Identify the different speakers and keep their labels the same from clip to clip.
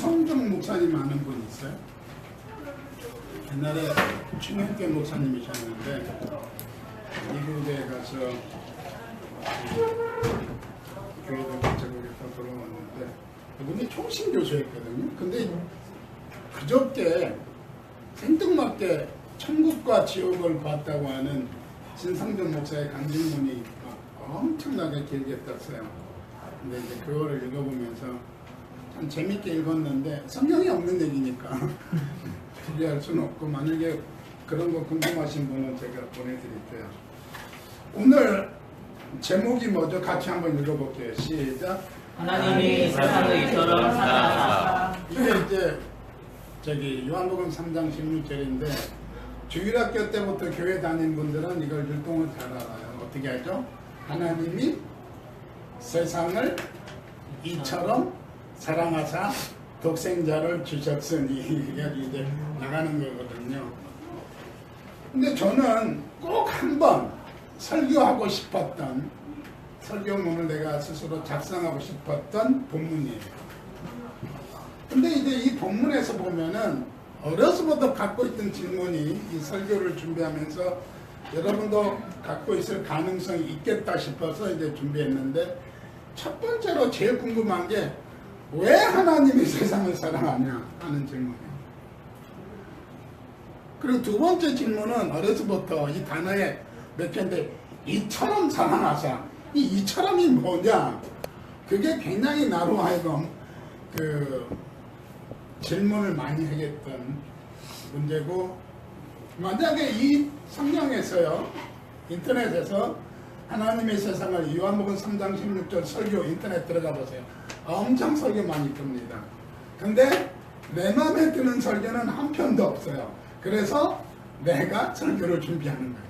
Speaker 1: 진성종 목사님 아는 분 있어요? 옛날에 충현교 목사님이셨는데 미국에 가서 교회도 제국에서 들어왔는데 그분이 총신교수였거든요. 근데 그저께 생뚱맞게 천국과 지옥을 봤다고 하는 진성종 목사의 강진문이 엄청나게 길게 떴어요. 근데 이제 그거를 읽어보면서 참 재밌게 읽었는데 성경이 없는 얘기니까 소개할 수는 없고, 만약에 그런 거 궁금하신 분은 제가 보내드릴게요. 오늘 제목이 뭐죠? 같이 한번 읽어볼게요. 시작.
Speaker 2: 하나님이 세상을 이처럼 사랑하사.
Speaker 1: 이게 이제 저기 요한복음 3장 16절인데 주일학교 때부터 교회 다닌 분들은 이걸 율동을 잘 알아요. 어떻게 하죠? 하나님이 세상을 이처럼 사랑하사 독생자를 주셨으니, 이게 이제 나가는 거거든요. 근데 저는 꼭 한번 설교하고 싶었던, 설교문을 내가 스스로 작성하고 싶었던 본문이에요. 근데 이제 이 본문에서 보면은 어려서부터 갖고 있던 질문이, 이 설교를 준비하면서 여러분도 갖고 있을 가능성이 있겠다 싶어서 이제 준비했는데, 첫 번째로 제일 궁금한 게 왜 하나님이 세상을 사랑하냐 하는 질문이에요. 그리고 두 번째 질문은 어려서부터 이 단어에 몇 개인데, 이처럼 사랑하사, 이 이처럼이 뭐냐, 그게 굉장히 나로 하여금 그 질문을 많이 하겠던 문제고, 만약에 이 성경에서요, 인터넷에서 하나님의 세상을 요한복음 3장 16절 설교 인터넷 들어가 보세요. 엄청 설교 많이 뜹니다. 근데 내 마음에 드는 설교는 한 편도 없어요. 그래서 내가 설교를 준비하는 거예요.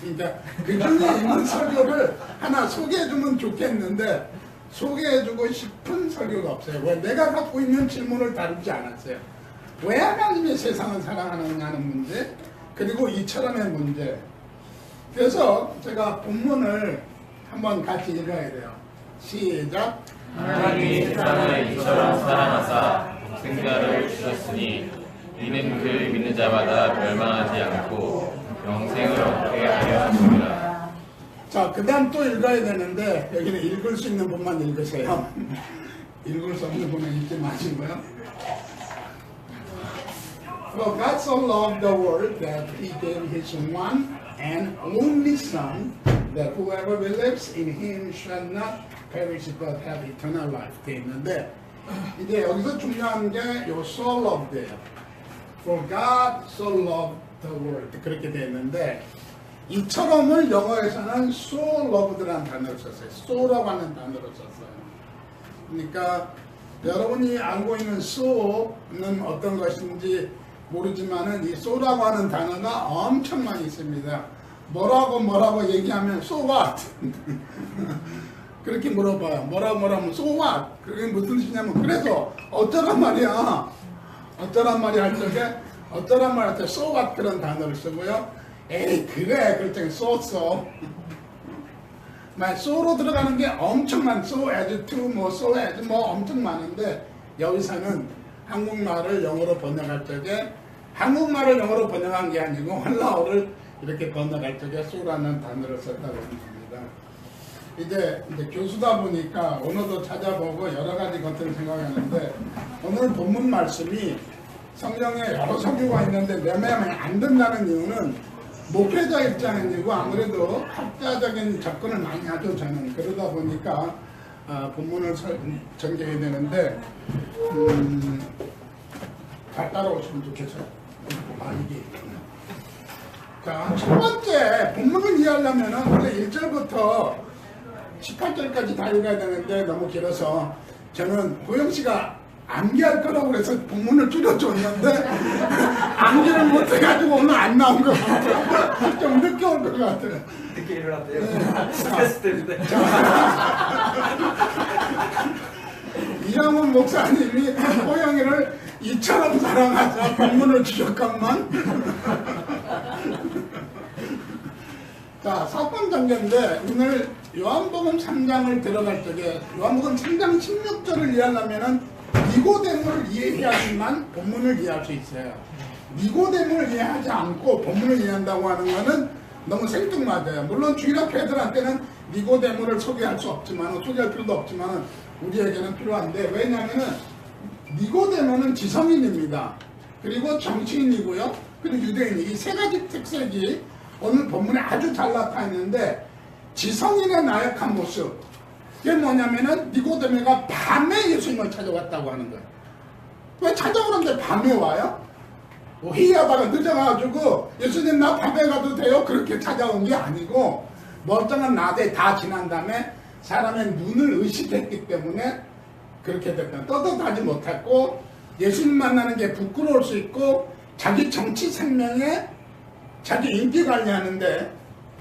Speaker 1: 그러니까 그 중에 있는 설교를 하나 소개해주면 좋겠는데 소개해주고 싶은 설교가 없어요. 왜? 내가 갖고 있는 질문을 다루지 않았어요. 왜 하나님의 세상을 사랑하느냐는 문제, 그리고 이처럼의 문제. 그래서 제가 본문을 한번 같이 읽어야 돼요. 시작.
Speaker 2: 하나님이 세상을 이처럼 사랑하사 독생자를 주셨으니 이는 그를 믿는 자마다 멸망하지 않고 영생을 얻게 하려 하십니다.
Speaker 1: 자, 그 다음 또 읽어야 되는데 여기는 읽을 수 있는 분만 읽으세요. 읽을 수 없는 분은 읽지 마시고요. For God so loved the world that He gave His one and only Son, that whoever believes in Him shall not perish but have eternal life. 돼 있는데 이제 여기서 중요한 게 요 so loved예요. For God so loved the world, 그렇게 돼 있는데 이처럼을 영어에서는 so loved라는 단어를 썼어요. so라고 하는 단어를 썼어요. 그러니까 여러분이 알고 있는 so는 어떤 것인지 모르지만은 이 so라고 하는 단어가 엄청 많이 있습니다. 뭐라고 얘기하면 so what? 그렇게 물어봐요. 뭐라고 하면 so what? 그게 무슨 뜻이냐면, 그래서 어쩌란 말이야 할 적에, 어쩌란 말 할 때 so what 그런 단어를 쓰고요. 에이 그래 그럴 so so로 들어가는 게 엄청 많, so as to so as 엄청 많은데, 여기서는 한국말을 영어로 번역할 적에 한국말을 영어로 번역한 게 아니고 헬라어를 이렇게 번역할 적에 so라는 단어를 썼다고 합니다. 이제 교수다 보니까 언어도 찾아보고 여러 가지 것들을 생각하는데, 오늘 본문 말씀이 성경에 여러 설교가 있는데 내 마음에 안 든다는 이유는 목회자 입장이고 아무래도 학자적인 접근을 많이 하죠. 저는 그러다 보니까 본문을 전개해야 되는데 잘 따라오시면 좋겠어요. 이게. 자, 첫 번째 본문을 이해하려면 원래 1절부터 18절까지 다 읽어야 되는데 너무 길어서 저는 호영씨가 암기할 거라고 그래서 본문을 줄여줬는데 암기를 못해가지고 오늘 안 나온 것 같아요. 좀 늦게 올 것 같아요.
Speaker 3: 늦게 일어났대요. 스트레스 때문에.
Speaker 1: 이양훈 목사님이 호영이를 이처럼 사랑하자 본문을 주셨건만. 자, 사건 전개인데 오늘 요한복음 3장을 들어갈 적에 요한복음 3장 16절을 이해하려면은 니고데모를 이해해야지만 본문을 이해할 수 있어요. 니고데모를 이해하지 않고 본문을 이해한다고 하는 것은 너무 생뚱맞아요. 물론 주일학교애들한테는 니고데모를 소개할 수 없지만, 소개할 필요도 없지만 우리에게는 필요한데, 왜냐하면 니고데모는 지성인입니다. 그리고 정치인이고요. 그리고 유대인이, 이 세 가지 특색이 오늘 본문에 아주 잘 나타나는데, 지성인의 나약한 모습, 그게 뭐냐면은 니고데모가 밤에 예수님을 찾아왔다고 하는 거예요. 왜 찾아오는데 밤에 와요? 뭐 회의하다가 늦어가지고 예수님 나 밤에 가도 돼요? 그렇게 찾아온 게 아니고, 멀쩡한 낮에 다 지난 다음에 사람의 눈을 의식했기 때문에 그렇게 됐다. 떳떳하지 못했고, 예수님 만나는 게 부끄러울 수 있고, 자기 정치 생명에 자기 인기 관리하는데,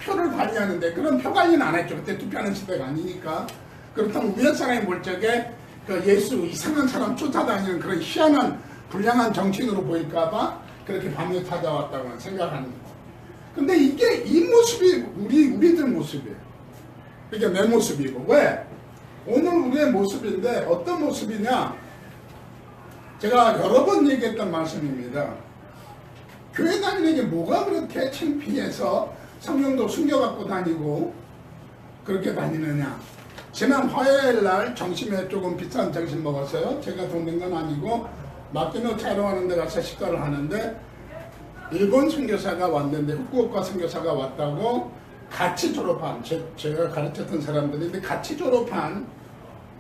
Speaker 1: 표를 관리하는데, 그런 표 관리는 안 했죠. 그때 투표하는 시대가 아니니까. 그렇다면 위에 사람이 볼 적에 그 예수 이상한 사람 쫓아다니는 그런 희한한 불량한 정치인으로 보일까봐 그렇게 밤에 찾아왔다고 생각하는 거예요. 근데 이게 이 모습이 우리들 모습이에요. 이게 내 모습이고. 왜? 오늘 우리의 모습인데 어떤 모습이냐? 제가 여러 번 얘기했던 말씀입니다. 교회 다니는 게 뭐가 그렇게 창피해서 성경도 숨겨갖고 다니고 그렇게 다니느냐? 지난 화요일 날 점심에 조금 비싼 점심 먹었어요. 제가 돈 낸 건 아니고 마키노 차로 하는 데 가서 식사를 하는데 일본 선교사가 왔는데, 후쿠오카 선교사가 왔다고 같이 졸업한, 제가 가르쳤던 사람들인데 같이 졸업한,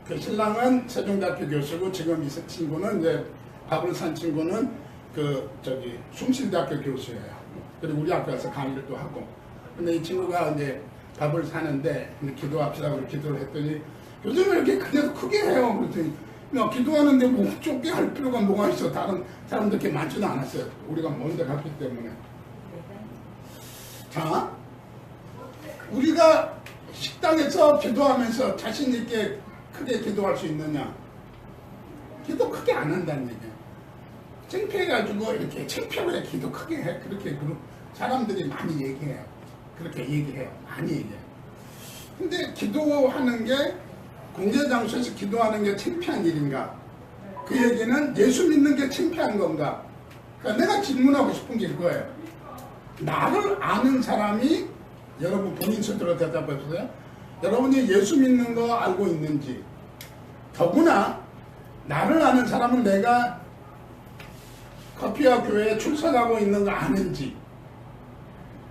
Speaker 1: 그 신랑은 세종대학교 교수고 지금 이 친구는 이제 밥을 산 친구는 숭실대학교 교수예요. 그리고 우리 학교에서 강의를 또 하고. 근데 이 친구가 이제 밥을 사는데 기도합시다고 기도를 했더니, 교수님 왜 이렇게 크게 해요? 그랬더니 기도하는데 뭐 좁게 할 필요가 뭐가 있어? 다른 사람들 이렇게 많지도 않았어요. 우리가 먼저 갔기 때문에. 자, 우리가 식당에서 기도하면서 자신 있게 크게 기도할 수 있느냐? 기도 크게 안 한다는 얘기예요. 창피해가지고 이렇게 창피하게 기도 크게 해. 그렇게 사람들이 많이 얘기해요. 그렇게 얘기해요. 많이 얘기해요. 근데 기도하는 게, 공개 장소에서 기도하는 게 창피한 일인가? 그 얘기는 예수 믿는 게 창피한 건가? 그러니까 내가 질문하고 싶은 게 이거예요. 나를 아는 사람이, 여러분 본인 스스로 대답해 보세요. 여러분이 예수 믿는 거 알고 있는지, 더구나 나를 아는 사람은 내가 커피와 교회에 출석하고 있는 거 아는지.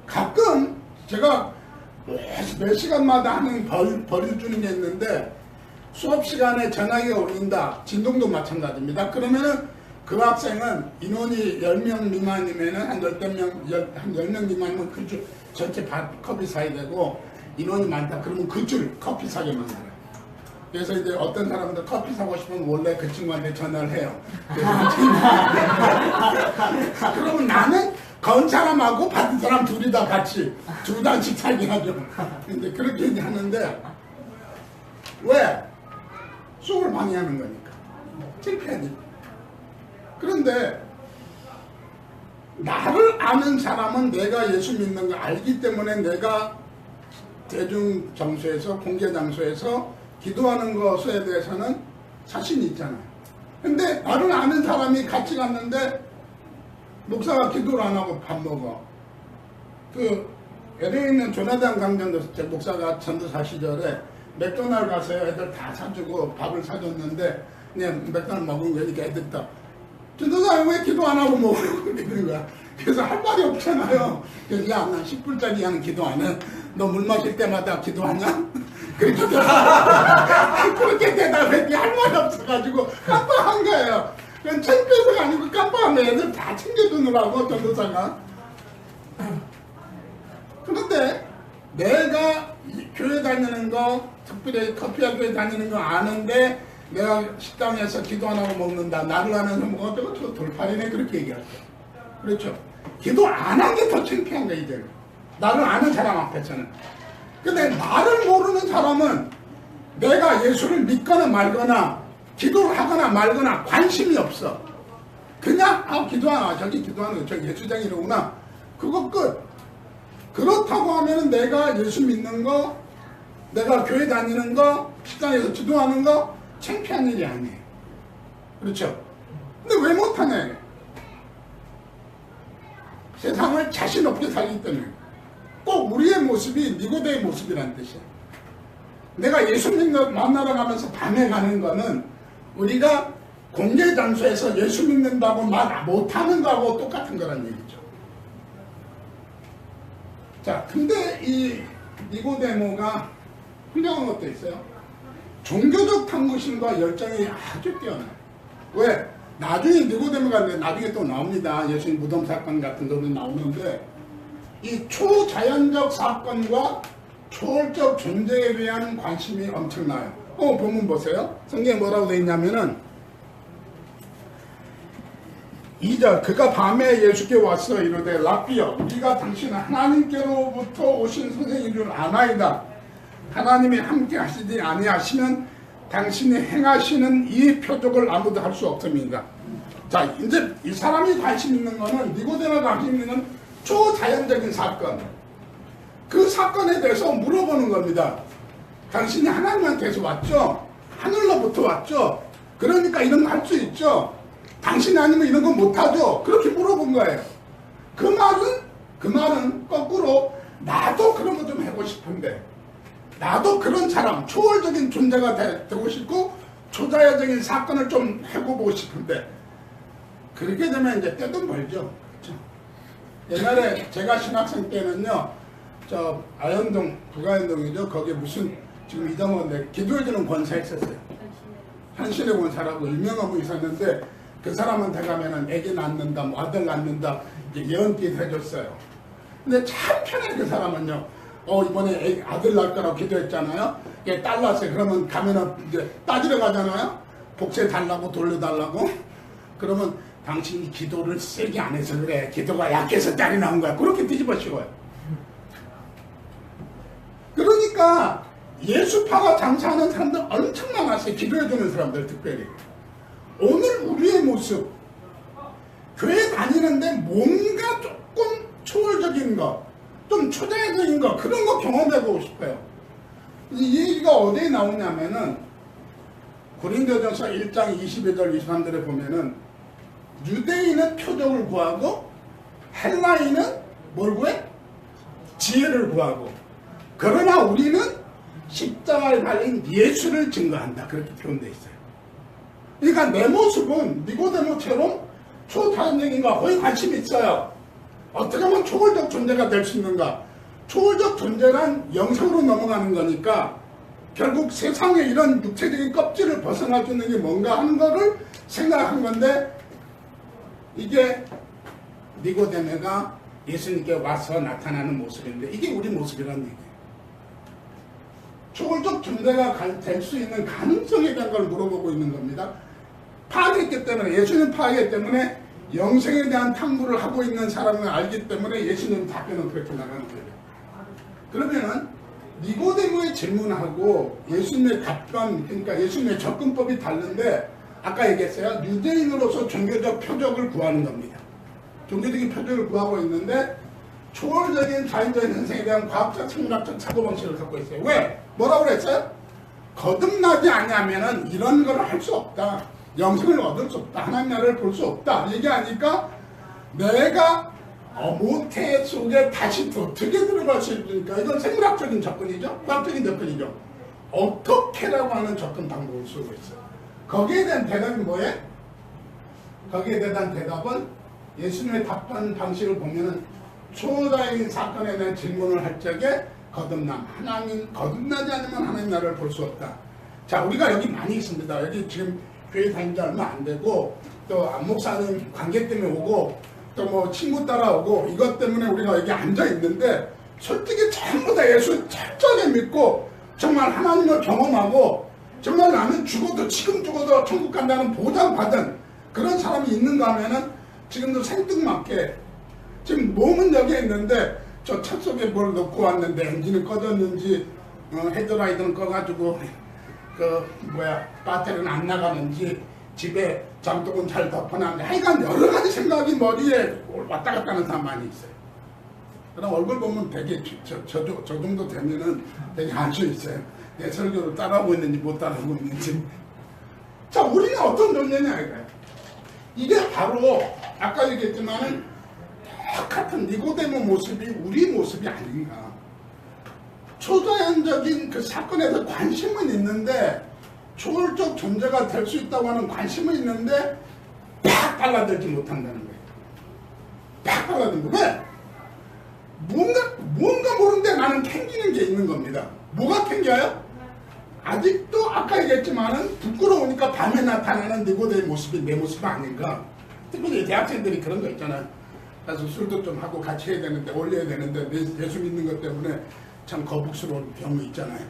Speaker 1: 가끔 제가 몇 시간마다 하는 벌을 주는 게 있는데, 수업 시간에 전화기가 울린다. 진동도 마찬가지입니다. 그러면은 그 학생은 인원이 10명 미만이면은 한 10명 미만이면 그 줄 전체 커피 사야 되고, 인원이 많다 그러면 그 줄 커피 사게 만들어요. 그래서 이제 어떤 사람들 커피 사고 싶으면 원래 그 친구한테 전화를 해요. 그러면 나는 건 사람하고 받은 사람 둘이 다 같이 두 단씩 살게 하죠. 근데 그렇게 하는데, 왜? 수업을 많이 하는 거니까. 창피하니까. 그런데 나를 아는 사람은 내가 예수 믿는 거 알기 때문에 내가 대중 장소에서, 공개 장소에서 기도하는 것에 대해서는 자신이 있잖아요. 근데 나를 아는 사람이 같이 갔는데 목사가 기도를 안 하고 밥 먹어. LA에 있는 조나단 강변도 제 목사가 전도사 시절에 맥도날드 가서 애들 다 사주고 밥을 사줬는데, 그냥 맥도날드 먹은 거니까 애들 다, 전도사 왜 기도 안 하고 먹으려고 그러는 거야. 그래서 할 말이 없잖아요. 그래서 야, 난 10불짜리 하는 기도 안 해. 너 물 마실 때마다 기도하냐? 그렇게 대답했더니 할 말이 없어가지고 깜빡한 거예요. 그건 창피해서가 아니고 깜빡한 거예요. 애들 다 챙겨주느라고, 전도사가. 그런데 내가 교회 다니는 거, 특별히 커피와 교회 다니는 거 아는데 내가 식당에서 기도 안 하고 먹는다. 나를 아는 사람 뭐가 어쩌고 저 돌팔이네. 그렇게 얘기할 거예요. 그렇죠. 기도 안 한 게 더 창피한 거야, 이제는. 나를 아는 사람 앞에서는. 근데 나를 모르는 사람은 내가 예수를 믿거나 말거나 기도를 하거나 말거나 관심이 없어. 그냥 기도하나, 저기 기도하는 거, 저기 예수장이로구나. 그거 끝. 그렇다고 하면 내가 예수 믿는 거, 내가 교회 다니는 거, 식당에서 기도하는 거 창피한 일이 아니에요. 그렇죠? 근데 왜 못하냐? 세상을 자신 없게 살기 때문에. 꼭 우리의 모습이 니고데의 모습이라는 뜻이야. 내가 예수님 만나러 가면서 밤에 가는 거는 우리가 공개 장소에서 예수 믿는다고 말 못하는 거하고 똑같은 거란 얘기죠. 자, 근데 이 니고데모가 훌륭한 것도 있어요. 종교적 탐구심과 열정이 아주 뛰어나요. 왜? 나중에 니고데모가 나중에 또 나옵니다. 예수님 무덤 사건 같은 거는 나오는데 이 초자연적 사건과 초월적 존재에 대한 관심이 엄청나요. 본문 보세요. 성경에 뭐라고 되어 있냐면은 2절 그가 밤에 예수께 와서 이르되 랍비여 우리가 당신 하나님께로부터 오신 선생인 줄 아나이다. 하나님이 함께 하시지 아니하시면 당신이 행하시는 이 표적을 아무도 할 수 없습니다. 자, 이제 이 사람이 관심 있는 거는 니고데모가 관심 있는 초자연적인 사건, 그 사건에 대해서 물어보는 겁니다. 당신이 하나님한테서 왔죠? 하늘로부터 왔죠? 그러니까 이런 거 할 수 있죠? 당신이 아니면 이런 거 못하죠? 그렇게 물어본 거예요. 그 말은 거꾸로 나도 그런 거 좀 하고 싶은데, 나도 그런 사람, 초월적인 존재가 되고 싶고 초자연적인 사건을 좀 해보고 싶은데, 그렇게 되면 이제 떼돈 벌죠. 그렇죠? 옛날에 제가 신학생 때는요, 저 아현동, 북아현동이죠. 거기에 무슨 지금 잊어먹었는데 기도해주는 권사 있었어요. 현실의 권사라고 유명한 분이 있었는데 그 사람한테 가면은 애기 낳는다, 뭐 아들 낳는다 이제 예언기 해줬어요. 근데 참 편해 그 사람은요. 이번에 아들 낳을 거라고 기도했잖아요. 딸 낳았어요. 그러면 가면은 이제 따지러 가잖아요. 복세 달라고 돌려달라고. 그러면 당신이 기도를 세게 안 해서 그래. 기도가 약해서 딸이 나온 거야. 그렇게 뒤집어 씌워요. 그러니까 예수파가 장사하는 사람들 엄청 많았어요. 기도해주는 사람들 특별히. 오늘 우리의 모습, 교회 다니는데 뭔가 조금 초월적인 거, 좀 초자연적인 거, 그런 거 경험해보고 싶어요. 이 얘기가 어디에 나오냐면은 고린도전서 1장 22절 23절에 보면은 유대인은 표적을 구하고 헬라인은 뭘 구해? 지혜를 구하고, 그러나 우리는 십자가에 달린 예수를 증거한다. 그렇게 표현되어 있어요. 그러니까 내 모습은 니고데모처럼 초자연적인 거 거의 관심이 있어요. 어떻게 하면 초월적 존재가 될 수 있는가? 초월적 존재란 영성으로 넘어가는 거니까 결국 세상에 이런 육체적인 껍질을 벗어날 수 있는 게 뭔가 하는 거를 생각한 건데, 이게 니고데모가 예수님께 와서 나타나는 모습인데 이게 우리 모습이라는 얘기예요. 초월적 존재가 될 수 있는 가능성에 대한 걸 물어보고 있는 겁니다. 파악했기 때문에, 예수님 파악했기 때문에 영생에 대한 탐구를 하고 있는 사람을 알기 때문에 예수님 답변은 그렇게 나가는 거예요. 그러면은 니고데모의 질문하고 예수님의 답변, 그러니까 예수님의 접근법이 다른데, 아까 얘기했어요. 유대인으로서 종교적 표적을 구하는 겁니다. 종교적인 표적을 구하고 있는데 초월적인 자연적인 현상에 대한 과학적, 생물학적 사고방식을 갖고 있어요. 왜? 뭐라고 그랬어요? 거듭나지 않으면은 이런 걸 할 수 없다. 영생을 얻을 수 없다. 하나님 나라를 볼 수 없다. 얘기하니까 내가 모태 속에 다시 어떻게 들어갈 수 있습니까? 이건 생물학적인 접근이죠. 과학적인 접근이죠. 어떻게라고 하는 접근 방법을 쓰고 있어요. 거기에 대한 대답이 뭐예요? 거기에 대한 대답은 예수님의 답변 방식을 보면은 초자연적인 사건에 대한 질문을 할 적에 거듭남, 하나님 거듭나지 않으면 하나님 나라를 볼 수 없다. 자, 우리가 여기 많이 있습니다. 여기 지금 교회 다닌 지 얼마 안 되고 또 안목사님 관계 때문에 오고 또 뭐 친구 따라오고 이것 때문에 우리가 여기 앉아 있는데, 솔직히 전부 다 예수 철저하게 믿고 정말 하나님을 경험하고 정말 나는 죽어도 지금 죽어도 천국 간다는 보장받은 그런 사람이 있는가 하면은 지금도 생뚱맞게 지금 몸은 여기에 있는데 저 차 속에 뭘 넣고 왔는데 엔진은 꺼졌는지 헤드라이트는 꺼가지고 배터리는 안 나가는지 집에 장독은 잘 덮어놨는데, 하여간 여러 가지 생각이 머리에 왔다 갔다 하는 사람 많이 있어요. 그럼 얼굴 보면 되게 저 정도 되면은 되게 안수 있어요. 내 설교를 따라하고 있는지 못 따라하고 있는지. 자, 우리는 어떤 존재냐 이거야. 이게 바로 아까 얘기했지만은 똑같은 니고데모 모습이 우리 모습이 아닌가. 초자연적인 그 사건에서 관심은 있는데 초월적 존재가 될 수 있다고 하는 관심은 있는데 팍 달라들지 못한다는 거예요. 팍 달라든 거. 왜? 뭔가 모르는데 나는 캥기는 게 있는 겁니다. 뭐가 캥겨요? 아직도 아까 얘기했지만은 부끄러우니까 밤에 나타나는 니고데의 모습이 내 모습이 아닌가. 특히 대학생들이 그런 거 있잖아요. 그래서 술도 좀 하고 같이 해야 되는데 올려야 되는데 예수 믿는 것 때문에 참 거북스러운 경우 있잖아요.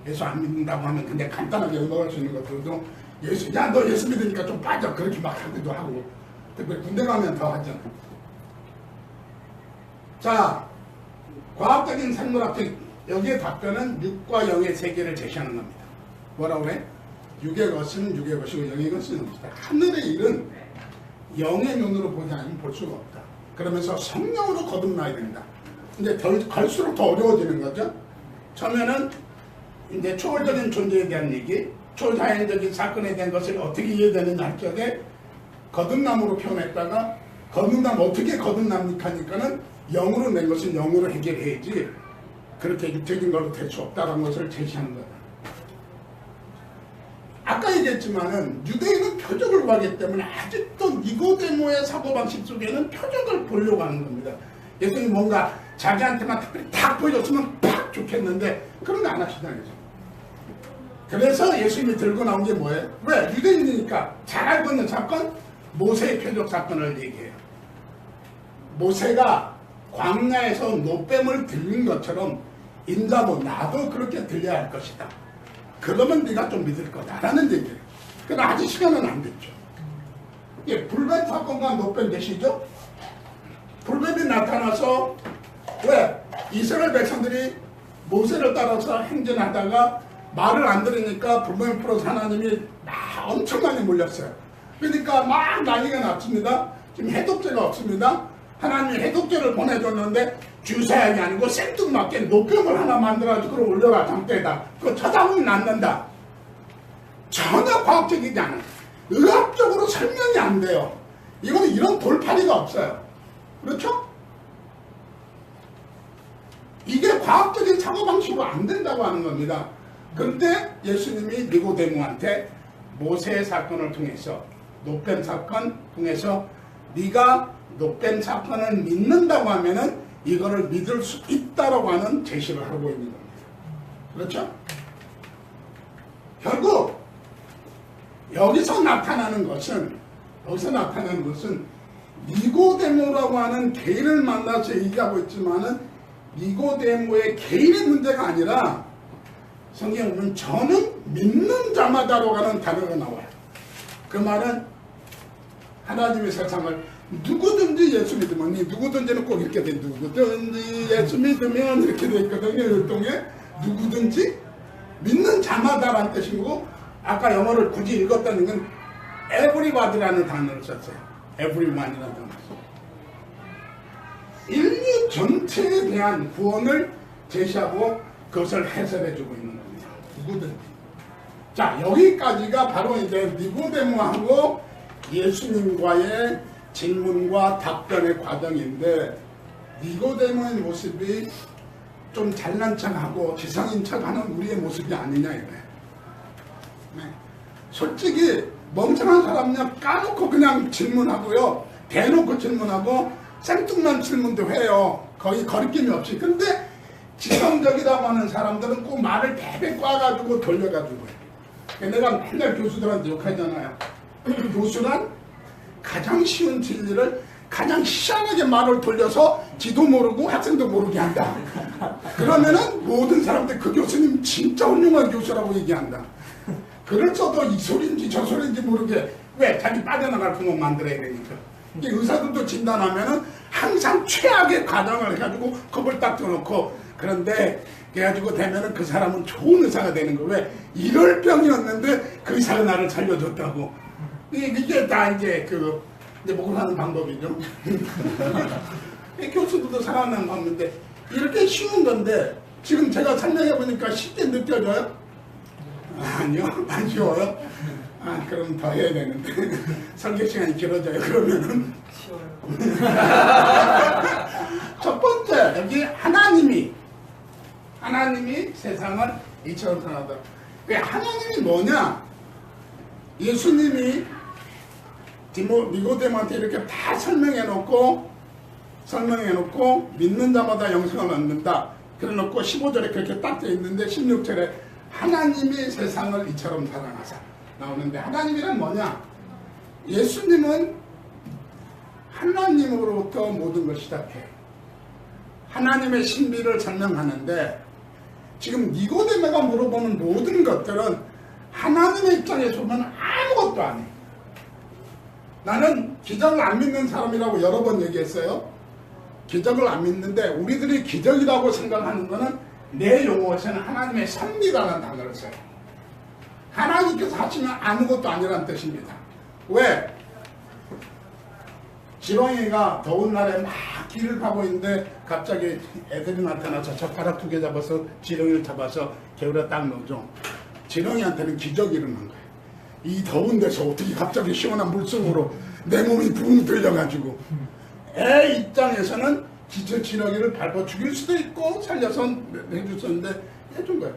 Speaker 1: 예수 안 믿는다고 하면 근데 간단하게 넘어갈 수 있는 것들도 예수, 야 너 예수 믿으니까 좀 빠져 그렇게 막 하기도 하고 특별히 군대 가면 더 하잖아요. 자, 과학적인 생물학적 여기에 답변은 6과 0의 세계를 제시하는 겁니다. 뭐라고 그래? 6의 것은 6의 것이고 0의 것은 없다. 하늘의 일은 영의 눈으로 보지 않으면 볼 수가 없다. 그러면서 성령으로 거듭나야 된다. 이제 갈수록 더 어려워지는 거죠. 처음에는 이제 초월적인 존재에 대한 얘기, 초자연적인 사건에 대한 것을 어떻게 이해되느냐 할 적에 거듭남으로 표현했다가 거듭남 어떻게 거듭납니까 하니까는 영으로 낸 것은 영으로 해결해야지 그렇게 육적인 걸로 될 수 없다는 것을 제시하는 거다. 아까 얘기했지만은 유대인은 표적을 구하기 때문에 아직도 니고데모의 사고방식 속에는 표적을 보려고 하는 겁니다. 예수님이 뭔가 자기한테만 특별히 딱 보여줬으면 팍 좋겠는데 그런 거 안 하시잖아요. 그래서 예수님이 들고 나온 게 뭐예요? 왜? 유대인이니까 잘 알고 있는 사건? 모세의 표적 사건을 얘기해요. 모세가 광야에서 노뱀을 들린 것처럼 인자도 나도 그렇게 들려야 할 것이다. 그러면 네가 좀 믿을 거다라는 얘기예요. 그러나 아직 시간은 안 됐죠. 예, 불뱀 사건과 노뱀 되시죠? 불뱀이 나타나서 왜? 이스라엘 백성들이 모세를 따라서 행진하다가 말을 안 들으니까 불뱀 풀어서 하나님이 엄청 많이 몰렸어요. 그러니까 막 난리가 났습니다. 지금 해독제가 없습니다. 하나님이 해독제를 보내줬는데 주사약이 아니고 생뚱맞게 노병을 하나 만들어가지고 그걸 올려라 장대에다. 그거 찾아보면 낫는다. 전혀 과학적이지 않아요. 의학적으로 설명이 안 돼요. 이거는 이런 돌파리가 없어요. 그렇죠? 이게 과학적인 사고방식으로 안 된다고 하는 겁니다. 그런데 예수님이 니고데모한테 모세의 사건을 통해서 노뱀 사건 통해서 네가 노뱀 사건을 믿는다고 하면은 이거를 믿을 수 있다라고 하는 제시를 하고 있는 겁니다. 그렇죠? 결국 여기서 나타나는 것은 니고데모라고 하는 개인을 만나서 얘기하고 있지만은 니고데모의 개인의 문제가 아니라 성경에 보면 저는 믿는 자마다로 가는 단어가 나와요. 그 말은 하나님의 세상을 누구든지 예수 믿으면, 누구든지는 꼭 이렇게 돼. 누구든지 예수 믿으면 이렇게 돼 있거든요. 율동에 누구든지 믿는 자마다라는 뜻이고, 아까 영어를 굳이 읽었다는 건 everybody라는 단어를 썼어요. everyone이라는 단어를 썼어요. 인류 전체에 대한 구원을 제시하고 그것을 해설해주고 있는 겁니다. 누구든지. 자, 여기까지가 바로 이제 니고데모하고 예수님과의 질문과 답변의 과정인데, 니고데모의 모습이 좀 잘난 척하고 지성인 척하는 우리의 모습이 아니냐 이거예요. 네. 솔직히 멍청한 사람은 까놓고 그냥 질문하고요, 대놓고 질문하고 생뚱난 질문도 해요. 거의 거리낌이 없이. 근데 지성적이라고 하는 사람들은 꼭 말을 베베 꽈가지고 돌려가지고 해요. 내가 맨날 교수들한테 욕하잖아요. 교수란 가장 쉬운 진리를 가장 희한하게 말을 돌려서 지도 모르고 학생도 모르게 한다. 그러면은 모든 사람들 그 교수님 진짜 훌륭한 교수라고 얘기한다. 그래서도 이 소리인지 저 소리인지 모르게, 왜? 자기 빠져나갈 구멍 만들어야 되니까. 의사들도 진단하면은 항상 최악의 과정을 해가지고 겁을 딱 줘놓고, 그런데 그래가지고 되면은 그 사람은 좋은 의사가 되는 거. 왜? 이럴 병이었는데 그 의사가 나를 살려줬다고. 이게 다 이제 이제 먹고 사는 방법이죠. 교수들도 살아나는 방법인데, 이렇게 쉬운 건데 지금 제가 설명해 보니까 쉽게 느껴져요? 아니요? 안 쉬워요? 아, 그럼 더 해야 되는데. 설교 시간이 길어져요, 그러면은. 첫 번째, 여기 하나님이 세상을 이처럼 사랑하다. 하나님이 뭐냐? 예수님이 니고데모한테 이렇게 다 설명해놓고 믿는 자마다 영생을 얻는다. 그래놓고 15절에 그렇게 딱 되어 있는데 16절에 하나님이 세상을 이처럼 사랑하사 나오는데, 하나님이란 뭐냐? 예수님은 하나님으로부터 모든 걸 시작해. 하나님의 신비를 설명하는데, 지금 니고데모가 물어보는 모든 것들은 하나님의 입장에서 보면 아무것도 안 해. 나는 기적을 안 믿는 사람이라고 여러 번 얘기했어요. 기적을 안 믿는데 우리들이 기적이라고 생각하는 것은 내 용어에서는 하나님의 섭리라는 단어를 써요. 하나님께서 하시면 아무것도 아니라는 뜻입니다. 왜? 지렁이가 더운 날에 막 길을 가고 있는데 갑자기 애들이 나타나서 젓가락 2개 잡아서 지렁이를 잡아서 개울에 딱 넣어줘. 지렁이한테는 기적이 일어난 거예요. 이 더운 데서 어떻게 갑자기 시원한 물속으로 내 몸이 붕 들려가지고, 애 입장에서는 지렁이를 밟아 죽일 수도 있고 살려서 해줄 수 있는데 해준 거예요.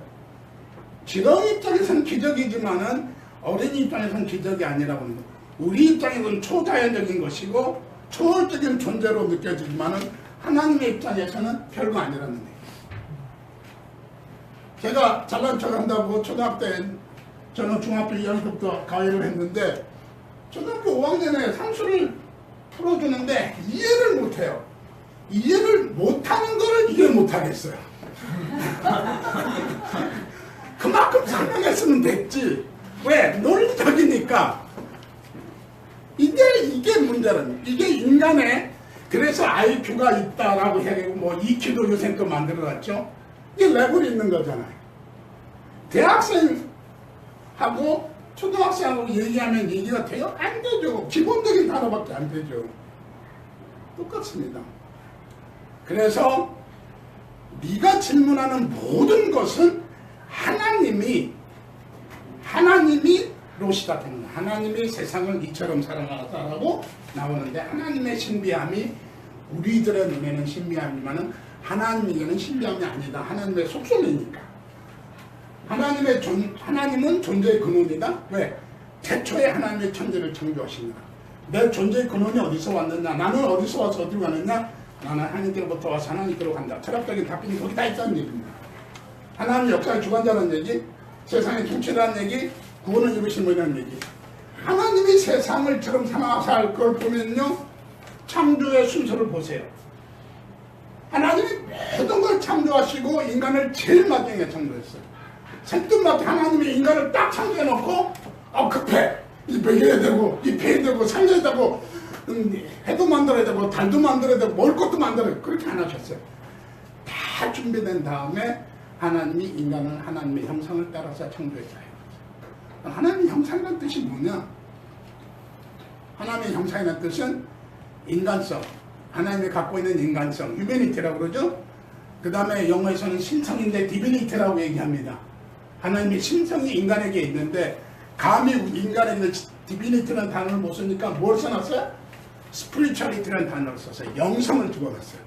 Speaker 1: 지렁이 입장에서는 기적이지만은 어린이 입장에서는 기적이 아니라고 하는 거예요. 우리 입장에서는 초자연적인 것이고 초월적인 존재로 느껴지지만은 하나님의 입장에서는 별거 아니라는 거예요. 제가 잘난 척 한다고 초등학교 때, 저는 중학교 2학년부터 과외를 했는데 초등학교 5학년에 산수를 풀어주는데 이해를 못해요. 이해를 못하는 거를 이해 못하겠어요. 그만큼 설명했으면 됐지. 왜? 논리적이니까. 이게 문제는, 이게 인간의, 그래서 IQ가 있다라고 해가지고 뭐 EQ도 요새 또 만들어놨죠. 이게 레벨이 있는 거잖아요. 대학생하고 초등학생하고 얘기하면 얘기가 돼요? 안 되죠. 기본적인 단어밖에 안 되죠. 똑같습니다. 그래서 네가 질문하는 모든 것은 하나님이로 시작하는 거예요. 하나님이 세상을 이처럼 사랑하다라고 나오는데, 하나님의 신비함이 우리들의 눈에는 신비함이지만은 하나님에게는 신비함이 아니다. 하나님의 속성이니까. 하나님은 존재의 근원이다. 왜? 태초에 하나님의 천지를 창조하시니라. 내 존재의 근원이 어디서 왔느냐? 나는 어디서 와서 어디로 가느냐? 나는 하나님께로부터 와서 하나님께로 간다. 철학적인 답변이 거기 다 있다는 얘기입니다. 하나님 역사의 주관자라는 얘기, 세상의 통치라는 얘기, 구원을 이루신 분이라는 얘기. 하나님이 세상을 처럼 사랑하사 할 걸 보면요, 창조의 순서를 보세요. 하나님이 모든 걸 창조하시고 인간을 제일 마지막에 창조했어요. 생뚱맞게 하나님이 인간을 딱 창조해놓고 급해, 이 먹여야 되고 이 배야 되고 살려야 되고 해도 만들어야 되고 달도 만들어야 되고 먹을 것도 만들어야 되고, 그렇게 안 하셨어요. 다 준비된 다음에 하나님이 인간을 하나님의 형상을 따라서 창조했어요. 하나님의 형상이라는 뜻이 뭐냐? 하나님의 형상이라는 뜻은 인간성, 하나님이 갖고 있는 인간성, 휴메니티라고 그러죠. 그 다음에 영어에서는 신성인데 디비니티라고 얘기합니다. 하나님의 신성이 인간에게 있는데, 감히 인간에게 디비니티라는 단어를 못 쓰니까 뭘 써놨어요? 스피리추얼리티라는 단어를 썼어요. 영성을 집어넣었어요.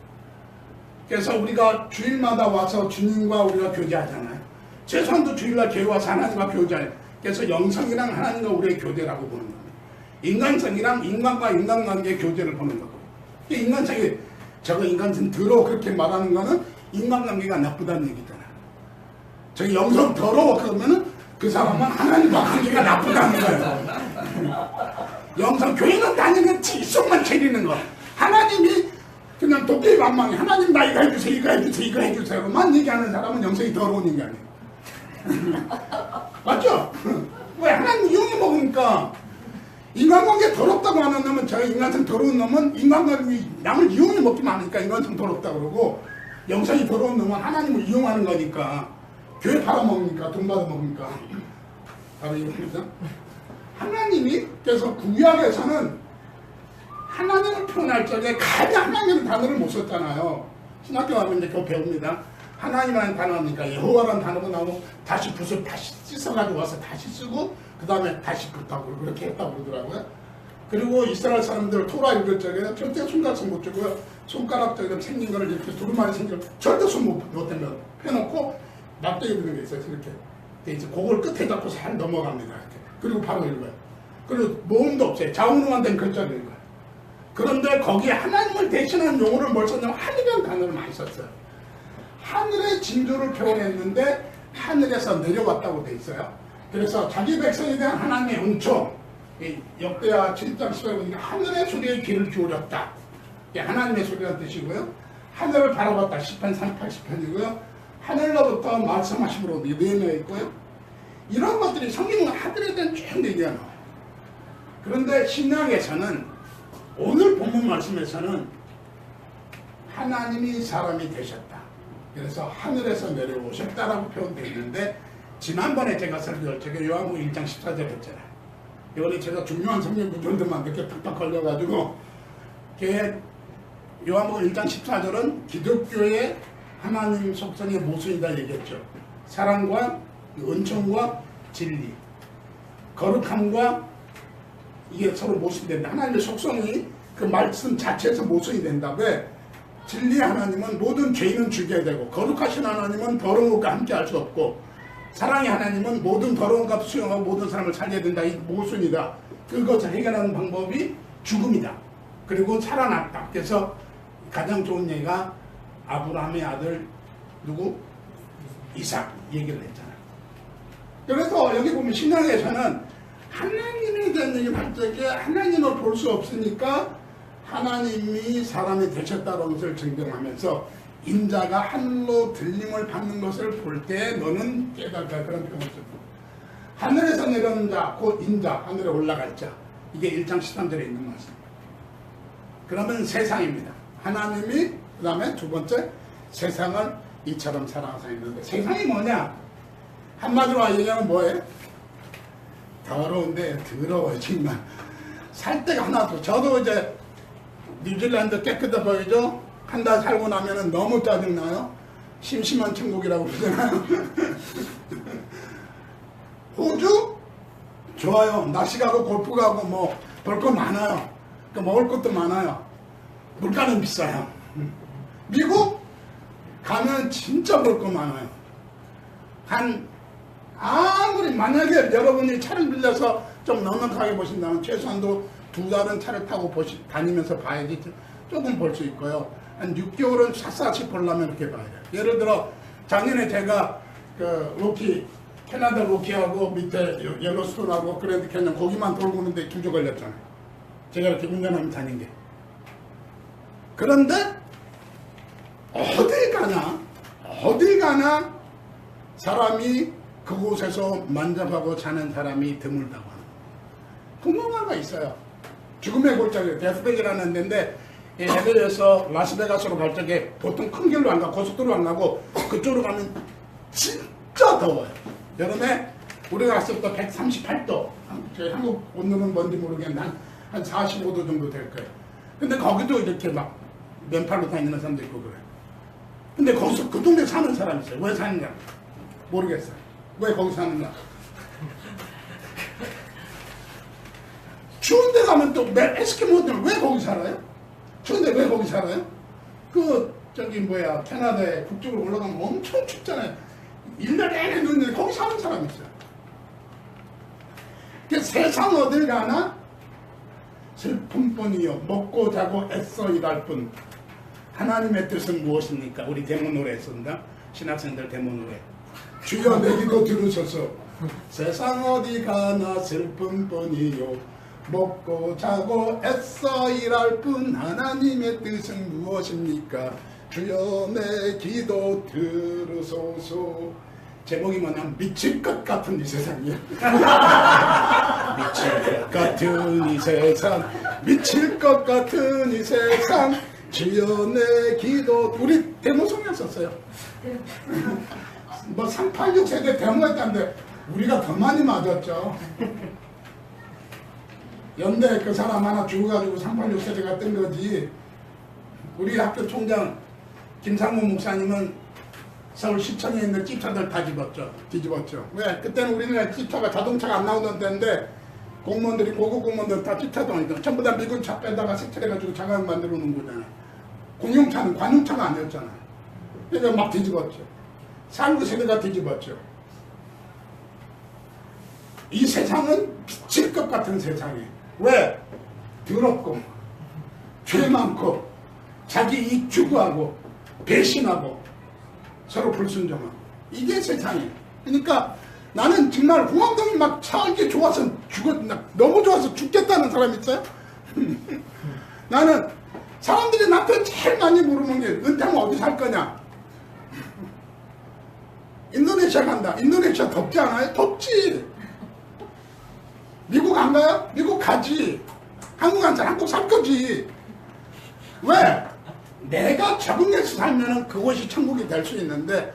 Speaker 1: 그래서 우리가 주일마다 와서 주님과 우리가 교제하잖아요. 최소한도 주일날 교회 와서 하나님과 교제해요. 그래서 영성이랑 하나님과 우리의 교제라고 보는 겁니다. 인간성이랑 인간과 인간관계의 교제를 보는 거고, 인간성이 저거 인간성 더러워 그렇게 말하는 거는 인간관계가 나쁘다는 얘기잖아요. 저기 영성 더러워 그러면은 그 사람은 하나님과 관계가 나쁘다는 거예요. 영성 교회는 다니는 지속만 차리는 거. 하나님이 그냥 도끼 만망이 하나님 나 이거 해주세요, 이거 해주세요, 이거 해주세요만 얘기하는 사람은 영성이 더러운 인간이에요. 맞죠? 왜? 하나님 이용해 먹으니까. 인간관계 더럽다고 하는 놈은, 저 인간성 더러운 놈은 인간관계 남을 이용해 먹기만 하니까 인간성 더럽다고 그러고, 영성이 더러운 놈은 하나님을 이용하는 거니까, 교회 팔아먹으니까, 돈 받아먹으니까. 바로 이겁니다. 하나님이, 그래서 구약에서는 하나님을 표현할 적에 가장 하나님의 단어를 못 썼잖아요. 신학교 가면 이제 그거 배웁니다. 하나님이라는 단어니까 여호와라는 단어가 나오고 다시 붓을 다시 씻어가지고 와서 다시 쓰고 그 다음에 다시 붓하고 그렇게 했다고 그러더라고요. 그리고 이스라엘 사람들 토라 읽을 적에 절대 손가락 못 주고요. 손가락처럼 생긴 거를 이렇게 두루마리 생긴 거 절대 손 못 대면 펴놓고 납작이 드는 게 있어요. 이렇게. 이제 그걸 끝에 잡고 잘 넘어갑니다. 이렇게. 그리고 바로 읽어요. 그리고 모음도 없어요. 자음으로만 된 글자를 읽어요. 그런데 거기에 하나님을 대신한 용어를 뭘 썼냐면 하늘이라는 단어를 많이 썼어요. 하늘의 징조를 표현했는데 하늘에서 내려왔다고 돼 있어요. 그래서 자기 백성에 대한 하나님의 은총, 역대하 7장 10절에 보니까 하늘의 소리에 귀를 기울였다. 이게 하나님의 소리라는 뜻이고요. 하늘을 바라봤다. 10편 38편이고요. 하늘로부터 말씀하심으로 내며 있고요. 이런 것들이 성경은 하늘에 대한 쭉 얘기가 나와요. 그런데 신약에서는 오늘 본문 말씀에서는 하나님이 사람이 되셨다. 그래서 하늘에서 내려오셨다라고 표현되어 있는데 지난번에 제가 설교할 적에 요한복음 1장 14절 했잖아요. 이번에 제가 중요한 성경 구절들만 이렇게 탁탁 걸려가지고 요한복음 1장 14절은 기독교의 하나님 속성의 모순이다 얘기했죠. 사랑과 은총과 진리, 거룩함과 이게 서로 모순이 된다. 하나님의 속성이 그 말씀 자체에서 모순이 된다. 왜? 진리의 하나님은 모든 죄인은 죽여야 되고 거룩하신 하나님은 더러운 것과 함께 할 수 없고 사랑의 하나님은 모든 더러운 것 수용하고 모든 사람을 살려야 된다. 이 모순이다. 그것을 해결하는 방법이 죽음이다. 그리고 살아났다. 그래서 가장 좋은 예가 아브라함의 아들 누구? 이삭 얘기를 했잖아요. 그래서 여기 보면 신약에서는 하나님에 대한 얘기를 할 적에 하나님을 볼 수 없으니까 하나님이 사람이 되셨다는 것을 증명하면서 인자가 하늘로 들림을 받는 것을 볼 때 너는 깨달다. 그런 표현을 씁니다. 하늘에서 내려오는 자, 곧 인자, 하늘에 올라갈 자. 이게 1장 13절에 있는 말씀. 그러면 세상입니다. 하나님이 그 다음에 두 번째 세상을 이처럼 사랑하사 있는데 세상이 뭐냐? 한마디로 얘기하면 뭐예요? 더러운데 더러워요 정말. 살 데가 하나도. 저도 이제 뉴질랜드 깨끗해 보이죠? 한 달 살고 나면은 너무 짜증나요. 심심한 천국이라고 그러잖아요. 호주? 좋아요. 낚시 가고 골프 가고 뭐 볼 거 많아요. 먹을 것도 많아요. 물가는 비싸요. 미국? 가면 진짜 볼 거 많아요. 아무리 만약에 여러분이 차를 빌려서 좀 넉넉하게 보신다면 최소한도 2달은 차를 타고 다니면서 봐야지 조금 볼 수 있고요. 한 6개월은 샅샅이 보려면 이렇게 봐야 돼요. 예를 들어 작년에 제가 캐나다 로키하고 밑에 옐로스톤하고 그랜드 캐년 거기만 돌고 오는데 2주 걸렸잖아요. 제가 이렇게 운전하면 다닌 게. 그런데 어딜 가나 사람이 그곳에서 만족하고 사는 사람이 드물다고 하는 궁금한 거 있어요. 죽음의 골짜기 데스백이라는 데인데 LA에서 라스베가스로 갈 적에 보통 큰 길로 안 가고 고속도로 안 가고 그쪽으로 가면 진짜 더워요. 여름에 우리가 갔을 때 138도. 저희 한국 온도는 뭔지 모르겠는데 한 45도 정도 될 거예요. 근데 거기도 이렇게 막 맨팔로 다니는 사람도 있고 그래요. 근데 거기서 그 동네 사는 사람이 있어요. 왜 사는가? 모르겠어요. 왜 거기 사는가? 추운데 가면 또 에스키모들 왜 거기 살아요? 추운데 왜 거기 살아요? 캐나다에 북쪽으로 올라가면 엄청 춥잖아요. 1년 내내 눈이 거기 사는 사람이 있어요. 세상 어딜 가나 슬픔뿐이요 먹고 자고 애써 일할 뿐. 하나님의 뜻은 무엇입니까? 우리 데모 노래 했습니다. 신학생들 데모 노래. 주여 내 기도 들으소서. 세상 어디 가나 슬픔뿐이요 먹고 자고 애써 일할 뿐. 하나님의 뜻은 무엇입니까? 주여 내 기도 들으소서. 제목이 뭐냐면 미칠 것 같은 이 세상이야. 미칠 것 같은 이 세상, 미칠 것 같은 이 세상, 주여 내 기도. 우리 데모송에 썼어요. 뭐 386 세대 데모했다는데 우리가 더 많이 맞았죠. 연대 그 사람 하나 죽어가지고 386 세대가 뜬 거지. 우리 학교 총장 김상문 목사님은 서울시청에 있는 집차들 다 뒤집었죠. 왜? 그때는 우리나라 집차가 자동차가 안 나오던 때인데 공무원들이 고급 공무원들 다 집차도 아니고 전부 다 미군 차 빼다가 색칠해가지고 자각 만들어 놓은 거잖아요. 공용차는 관용차가 아니었잖아요. 그러니까 막 뒤집었죠. 살구 세대가 뒤집었죠. 이 세상은 미칠 것 같은 세상이에요. 왜? 더럽고 죄 많고 자기 이익 추구하고 배신하고 서로 불순종하고 이게 세상이에요. 그러니까 나는 정말 후암동이 막 살기 좋아서 너무 좋아서 죽겠다는 사람 있어요? 나는 사람들이 나한테 제일 많이 물어보는 게 은퇴하면 어디 살 거냐? 인도네시아 간다. 인도네시아 덥지 않아요? 덥지. 미국 안 가요? 미국 가지. 한국 안 살, 한국 살 거지. 왜? 내가 적응해서 살면은 그곳이 천국이 될 수 있는데,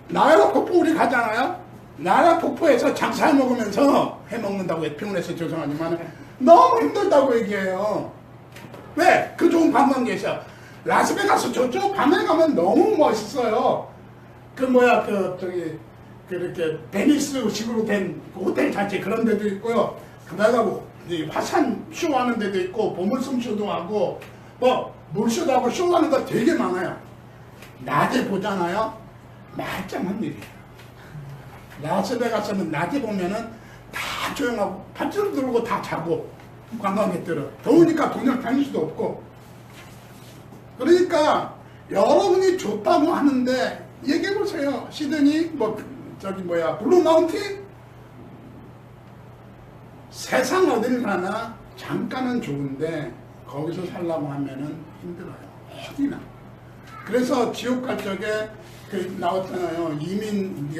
Speaker 1: 나라 폭포 우리 가잖아요? 나라 폭포에서 장사해 먹으면서 해 먹는다고 평온해서 죄송하지만 너무 힘들다고 얘기해요. 왜? 그 좋은 관광객이야. 라스베가스 저쪽 밤에 가면 너무 멋있어요. 그렇게 베니스식으로 된 호텔 자체 그런 데도 있고요. 그다가 화산 쇼 하는 데도 있고, 보물섬 쇼도 하고, 물쇼도 하고 쇼하는 거 되게 많아요. 낮에 보잖아요. 말짱한 일이에요. 라스베가스는 낮에 보면은 다 조용하고, 팥줄 들고 다 자고, 관광객들은. 더우니까 돈을 다닐 수도 없고. 그러니까, 여러분이 좋다고 하는데, 얘기해보세요. 시드니, 블루마운틴? 세상 어딜 가나 잠깐은 좋은데 거기서 살려고 하면은 힘들어요. 어디나. 그래서 지옥 갈 적에 나왔잖아요.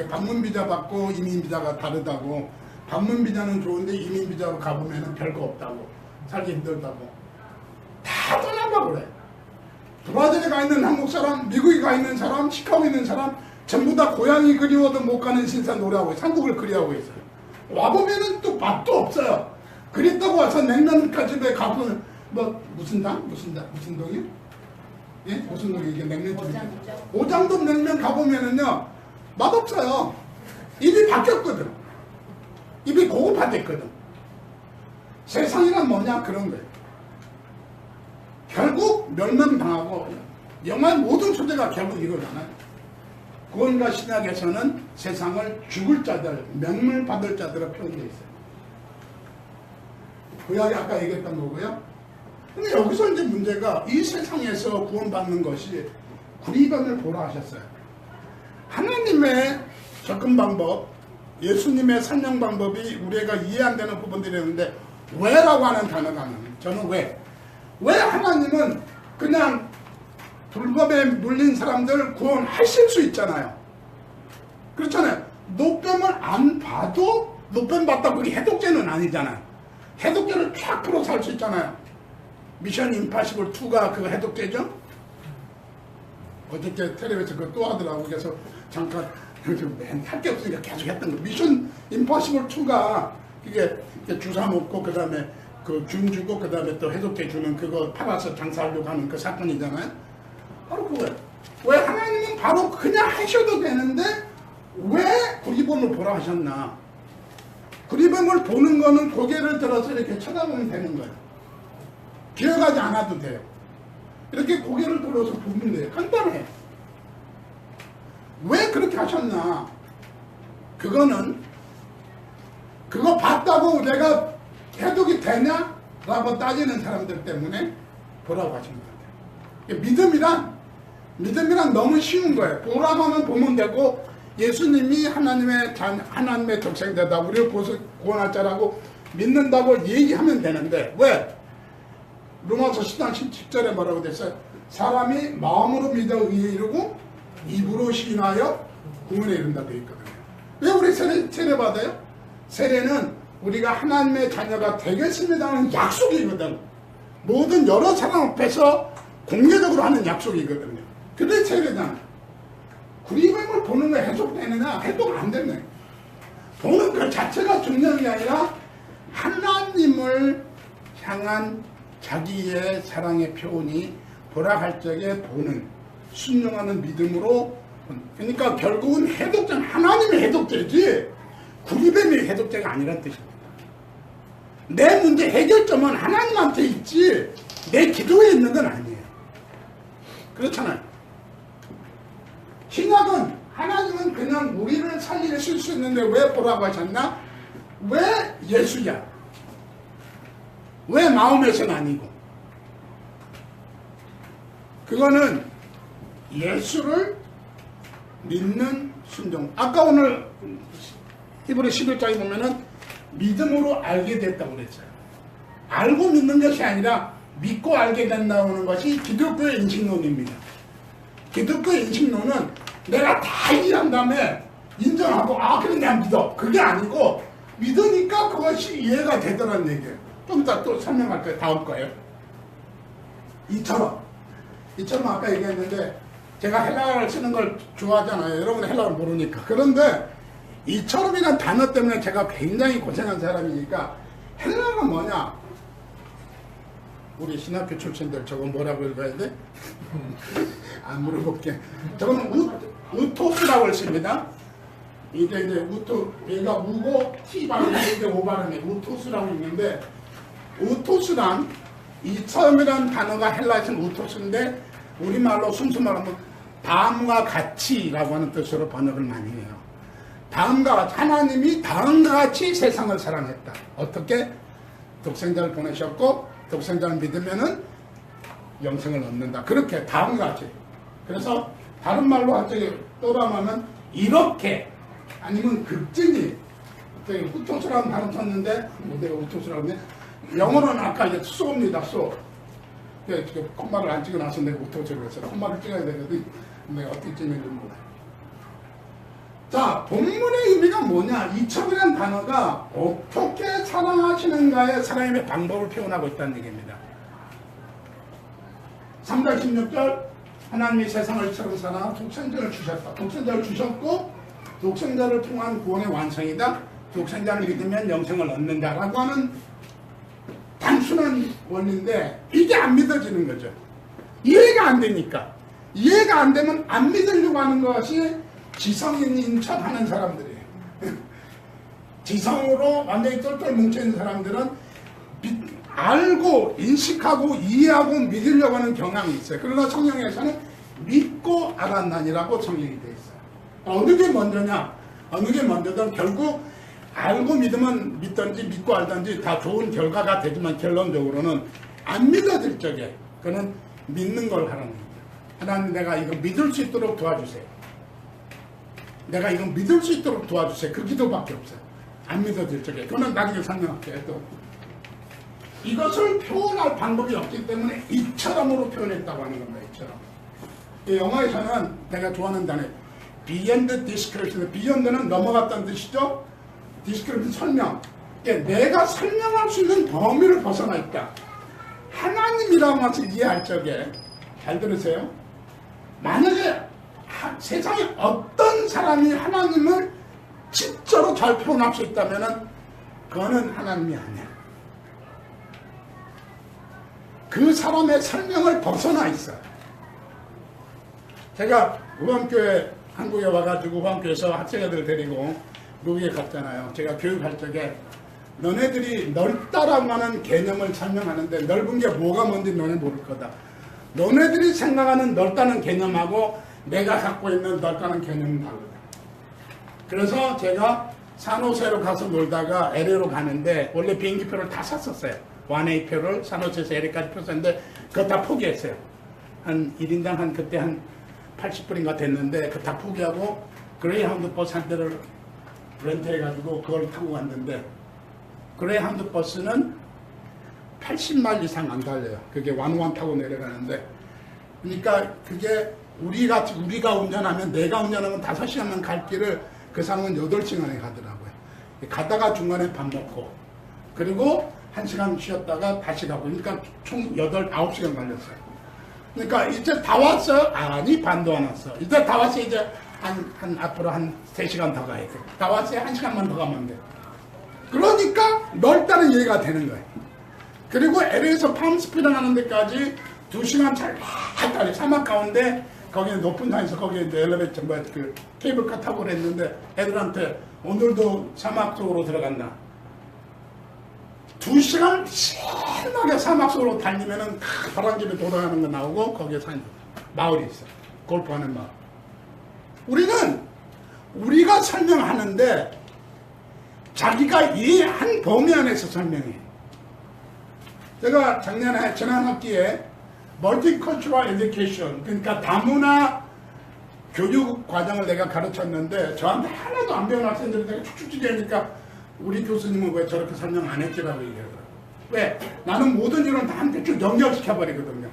Speaker 1: 방문비자 받고 이민비자가 다르다고. 방문비자는 좋은데 이민비자로 가보면은 별거 없다고. 살기 힘들다고. 다 떠나가 그래. 브라질에 가 있는 한국 사람, 미국에 가 있는 사람, 시카고에 있는 사람 전부 다 고향이 그리워도 못 가는 신사 노래하고 있어요. 한국을 그리워하고 있어요. 와보면은 또 밥도 없어요. 그랬다고 와서 냉면집에 가보면 무슨 동이요? 예? 무슨 동이 이게 냉면집이죠? 오장동 냉면 가보면은요 맛없어요. 입이 바뀌었거든. 입이 고급화됐거든. 세상이란 뭐냐 그런 거예요. 결국 멸망당하고 영화의 모든 소재가 결국 이거잖아요. 구원과 신약에서는 세상을 죽을 자들, 명물 받을 자들로 표현되어 있어요. 구약이 아까 얘기했던 거고요. 근데 여기서 이제 문제가 이 세상에서 구원받는 것이 구리병을 보라 하셨어요. 하나님의 접근 방법, 예수님의 설명 방법이 우리가 이해 안 되는 부분들이 있는데 왜라고 하는 단어가 나와요. 저는 왜 하나님은 그냥 불법에 물린 사람들 구원하실 수 있잖아요. 그렇잖아요. 노뱀을 안 봐도 노뱀 봤다 그게 해독제는 아니잖아요. 해독제를 쫙 풀어 살 수 있잖아요. 미션 임파시블 2가 그거 해독제죠? 어저께 텔레비에서 그거 또 하더라고. 그래서 잠깐 할 게 없으니까 계속 했던 거. 미션 임파시블 2가 이게 주사 먹고 그 다음에 줌 주고 그 다음에 또 해독제 주는 그거 팔아서 장사하려고 하는 그 사건이잖아요. 바로 그거예요. 왜 하나님은 바로 그냥 하셔도 되는데 왜 구리뱀을 보라 하셨나? 구리뱀을 보는 거는 고개를 들어서 이렇게 쳐다보면 되는 거예요. 기어가지 않아도 돼요. 이렇게 고개를 들어서 보면 돼요. 간단해. 왜 그렇게 하셨나? 그거는 그거 봤다고 내가 해독이 되냐? 라고 따지는 사람들 때문에 보라고 하신 거예요. 믿음이란 너무 쉬운 거예요. 보라고 하면 보면 되고 예수님이 하나님의 독생자다. 우리를 구원할 자라고 믿는다고 얘기하면 되는데 왜? 로마서 10장 10절에 뭐라고 됐어요? 사람이 마음으로 믿어 의에 이르고 입으로 시인하여 구원에 이른다 되어 있거든요. 왜 우리 세례 받아요? 세례는 우리가 하나님의 자녀가 되겠습니다는 약속이거든. 모든 여러 사람 앞에서 공개적으로 하는 약속이거든요. 그게 세례잖아. 구리뱀을 보는 거 해독되느냐? 해독 안 되네. 보는 그 자체가 중요한 게 아니라 하나님을 향한 자기의 사랑의 표현이 보라 할 적에 보는 순종하는 믿음으로 그러니까 결국은 해독자, 하나님의 해독제지 구리뱀의 해독제가 아니란 뜻입니다. 내 문제 해결점은 하나님한테 있지 내 기도에 있는 건 아니에요. 그렇잖아요. 신약은 하나님은 그냥 우리를 살리실 수 있는데 왜 보라고 하셨나? 왜 예수야? 왜 마음에서는 아니고? 그거는 예수를 믿는 순종. 아까 오늘 히브리 11장에 보면은 믿음으로 알게 됐다고 그랬어요. 알고 믿는 것이 아니라 믿고 알게 된다는 것이 기독교의 인식론입니다. 기독교의 인식론은 내가 다 이해한 다음에 인정하고 그래 내가 믿어. 그게 아니고 믿으니까 그것이 이해가 되더라는 얘기예요. 좀 이따 또 설명할 거예요. 다음 거예요. 이처럼 아까 얘기했는데 제가 헬라어를 쓰는 걸 좋아하잖아요. 여러분 헬라어를 모르니까. 그런데 이처럼이라는 단어 때문에 제가 굉장히 고생한 사람이니까 헬라어가 뭐냐? 우리 신학교 출신들 저거 뭐라고 읽어야 돼? 안 물어볼게. 저거는 우토스라고 했습니다. 이제 우토, 얘가 우고 T 발음이 이제 O 발음이 우토스라고 있는데 우토스란 이처럼이라는 단어가 헬라어에서는 우토스인데 우리말로 순수 말하면 다음과 같이라고 하는 뜻으로 번역을 많이 해요. 다음과 같이, 하나님이 다음과 같이 세상을 사랑했다. 어떻게? 독생자를 보내셨고 독생자를 믿으면은 영생을 얻는다. 그렇게 다음과 같이. 그래서 다른 말로 한쪽에 또라하면 이렇게 아니면 극진히 우토스라는 단어 썼는데 내가 우토스라고 했네. 영어로는 아까 이제 쏘입니다. 쏘. 콤마를 안 찍어놔서 내가 우토스라고 했어요. 콤마를 찍어야 되거든. 내가 어떻게 찍는지 몰라요. 자, 본문의 의미가 뭐냐? 이첩이라는 단어가 어떻게 사랑하시는가의 사랑의 방법을 표현하고 있다는 얘기입니다. 3절 16절 하나님이 세상을 이처럼 사랑하 독생자를 주셨다. 독생자를 주셨고 독생자를 통한 구원의 완성이다. 독생자를 믿으면 영생을 얻는다라고 하는 단순한 원리인데 이게 안 믿어지는 거죠. 이해가 안 되니까. 이해가 안 되면 안 믿으려고 하는 것이 지성인인 척 하는 사람들이에요. 지성으로 완전히 똘똘 뭉쳐있는 사람들은 알고 인식하고 이해하고 믿으려고 하는 경향이 있어요. 그러나 성경에서는 믿고 알았나니라고 성경이 되어 있어요. 어느 게 먼저냐? 어느 게 먼저든 결국 알고 믿으면 믿든지 믿고 알든지 다 좋은 결과가 되지만 결론적으로는 안 믿어질 적에 그는 믿는 걸 하라는 거예요. 하나님 내가 이거 믿을 수 있도록 도와주세요. 내가 이거 믿을 수 있도록 도와주세요. 그 기도밖에 없어요. 안 믿어질 적에. 그거는 나중에 설명할게요. 또 이것을 표현할 방법이 없기 때문에 이처럼으로 표현했다고 하는 겁니다. 이처럼. 이 영어에서는 내가 좋아하는 단어 beyond description. beyond는 넘어갔다는 뜻이죠. description 설명. 내가 설명할 수 있는 범위를 벗어나 있다. 하나님이라는 것을 이해할 적에 잘 들으세요. 만약에 세상에 어떤 사람이 하나님을 진짜로 잘 표현할 수 있다면 그거는 하나님이 아니야. 그 사람의 설명을 벗어나 있어요. 제가 우방교회 한국에 와가지고 우방교회에서 학생애들 데리고 미국에 갔잖아요. 제가 교육할 적에 너네들이 넓다라고 하는 개념을 설명하는데 넓은 게 뭐가 뭔지 너네 모를 거다. 너네들이 생각하는 넓다는 개념하고 내가 갖고 있는 넓다는 개념은 다르다. 그래서 제가 산호세로 가서 놀다가 LA로 가는데 원래 비행기표를 다 샀었어요. 원웨이 표를 산호세에서 LA까지 폈었는데 그거 다 포기했어요. 한 1인당 그때 한 80불인가 됐는데 그거 다 포기하고 그레이하운드 버스 한 대를 렌트해가지고 그걸 타고 갔는데 그레이하운드 버스는 80마일 이상 안 달려요. 그게 완 타고 내려가는데 그러니까 그게 우리가 운전하면 내가 운전하면 5시간만 갈 길을 그 사람은 8시간에 가더라고요. 가다가 중간에 밥 먹고 그리고 1시간 쉬었다가 다시 가고 그러니까 총 9시간 걸렸어요. 그러니까 이제 다 왔어요? 아니 반도 안 왔어. 이제 다 왔어요. 이제 앞으로 한 3시간 더 가야 돼. 다 왔어요. 1시간만 더 가면 돼. 그러니까 넓다는 얘기가 되는 거예요. 그리고 LA에서 팜스프링 하는 데까지 2시간 잘 달려 사막 가운데 거기에 높은 산에서 거기에 이제 엘리베이터 그 케이블카 타고 그랬는데 애들한테 오늘도 사막 속으로 들어간다. 2시간 신나게 사막 속으로 달리면은 바람집에 돌아가는 거 나오고 거기에 마을이 있어. 골프하는 마을. 우리가 설명하는데 자기가 이해한 범위 안에서 설명해. 제가 지난 학기에 멀티컬처럴 에듀케이션, 그러니까 다문화 교육 과정을 내가 가르쳤는데 저한테 하나도 안 배운 학생들이 내가 축축 얘기하니까 우리 교수님은 왜 저렇게 설명 안 했지라고 얘기하더라고요. 왜? 나는 모든 이론 다 함께 쭉 연결시켜버리거든요.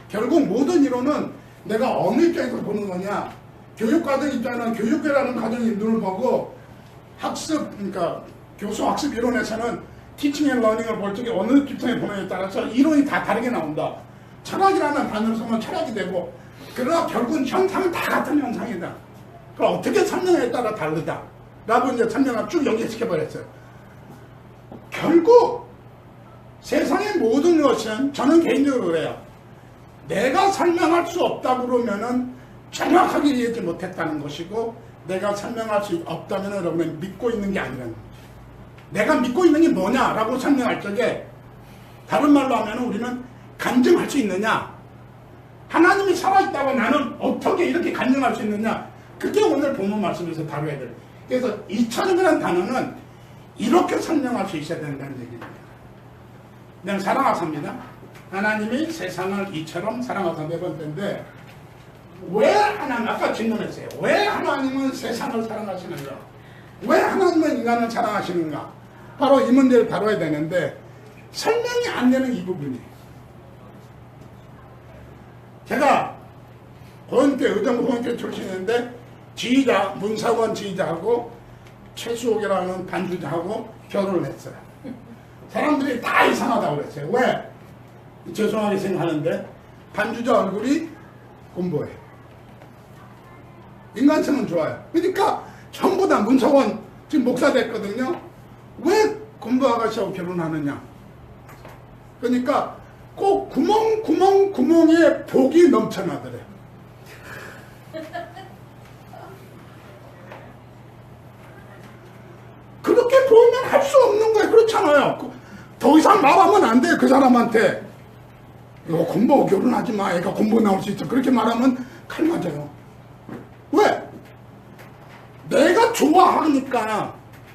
Speaker 1: 결국 모든 이론은 내가 어느 입장에서 보는 거냐, 교육과정 입장은 교육계라는 과정의 눈을 보고 학습, 그러니까 교수 학습 이론에서는 티칭 앤 러닝을 볼 적에 어느 입장에 보느냐에 따라서 이론이 다 다르게 나온다. 철학이라는 단어를 쓰면 철학이 되고, 그러나 결국은 현상은 다 같은 현상이다. 그럼 어떻게 설명에 따라 다르다. 라고 이제 설명을 쭉 연결시켜버렸어요. 결국 세상의 모든 것은 저는 개인적으로 그래요. 내가 설명할 수 없다 그러면은 정확하게 이해하지 못했다는 것이고, 내가 설명할 수 없다면 여러분은 믿고 있는 게 아니라는 거죠. 내가 믿고 있는 게 뭐냐라고 설명할 적에 다른 말로 하면 우리는 간증할 수 있느냐, 하나님이 살아있다고 나는 어떻게 이렇게 간증할 수 있느냐, 그게 오늘 본문 말씀에서 다뤄야 돼요. 그래서 이처럼이라는 단어는 이렇게 설명할 수 있어야 된다는 얘기입니다. 그냥 사랑하사입니다. 하나님이 세상을 이처럼 사랑하사 네 번째인데, 왜 하나님, 아까 질문했어요. 왜 하나님은 세상을 사랑하시는가? 왜 하나님은 인간을 사랑하시는가? 바로 이 문제를 다뤄야 되는데 설명이 안 되는 이 부분이에요. 제가 고은교, 의정부 고은교 출신인데 지휘자, 문사관 지휘자하고 최수옥이라는 반주자하고 결혼을 했어요. 사람들이 다 이상하다고 그랬어요. 왜? 죄송하게 생각하는데 반주자 얼굴이 공부해. 인간성은 좋아요. 그러니까 전부 다 문서원 지금 목사 됐거든요. 왜 공부 아가씨하고 결혼하느냐? 그러니까 꼭 구멍에 복이 넘쳐나더래요. 그렇게 보면 할 수 없는 거예요. 그렇잖아요. 더 이상 말하면 안 돼요. 그 사람한테. 너 공부하고 결혼하지 마. 애가 공부 나올 수 있어. 그렇게 말하면 칼 맞아요. 왜? 내가 좋아하니까,